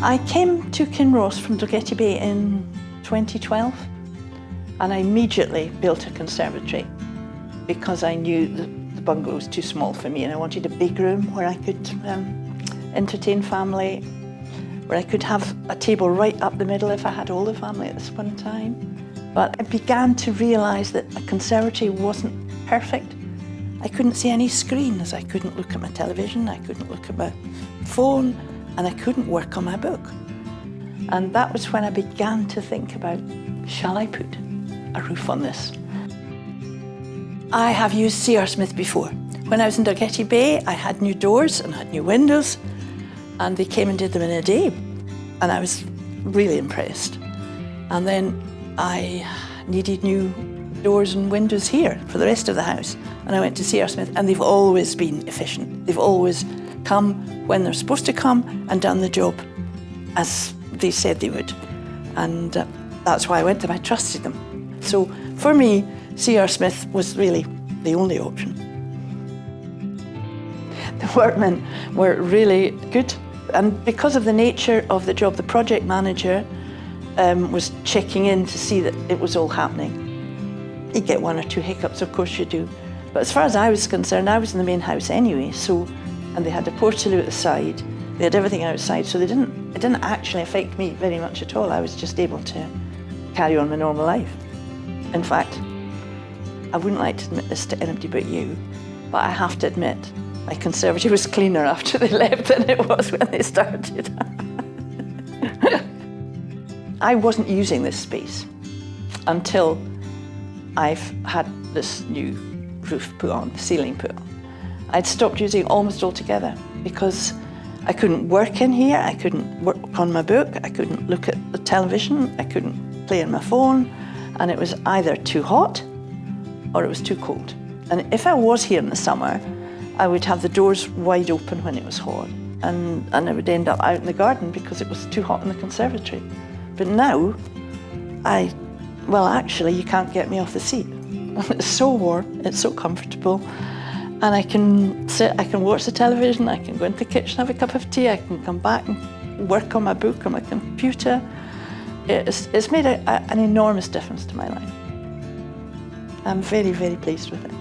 I came to Kinross from Dalgety Bay in 2012, and I immediately built a conservatory because I knew the bungalow was too small for me, and I wanted a big room where I could entertain family, where I could have a table right up the middle if I had all the family at this one time. But I began to realise that a conservatory wasn't perfect. I couldn't see any screens, I couldn't look at my television, I couldn't look at my phone, and I couldn't work on my book. And that was when I began to think about, shall I put a roof on this? I have used C.R. Smith before. When I was in Dalgety Bay, I had new doors and had new windows, and they came and did them in a day. And I was really impressed. And then I needed new doors and windows here for the rest of the house. And I went to C.R. Smith, and they've always been efficient. They've always come when they're supposed to come and done the job as they said they would. And that's why I went to them. I trusted them. So for me, C.R. Smith was really the only option. The workmen were really good. And because of the nature of the job, the project manager was checking in to see that it was all happening. You get one or two hiccups, of course you do. But as far as I was concerned, I was in the main house anyway, and they had a portaloo at the side. They had everything outside, so it didn't actually affect me very much at all. I was just able to carry on my normal life. In fact, I wouldn't like to admit this to anybody but you, but I have to admit, my conservatory was cleaner after they left than it was when they started. I wasn't using this space until I've had this new roof put on, the ceiling put on. I'd stopped using it almost altogether because I couldn't work in here, I couldn't work on my book, I couldn't look at the television, I couldn't play on my phone, and it was either too hot or it was too cold. And if I was here in the summer, I would have the doors wide open when it was hot, and I would end up out in the garden because it was too hot in the conservatory. But now, well, actually, you can't get me off the seat. It's so warm, it's so comfortable, and I can sit, I can watch the television, I can go into the kitchen, have a cup of tea, I can come back and work on my book on my computer. It's made an enormous difference to my life. I'm very, very pleased with it.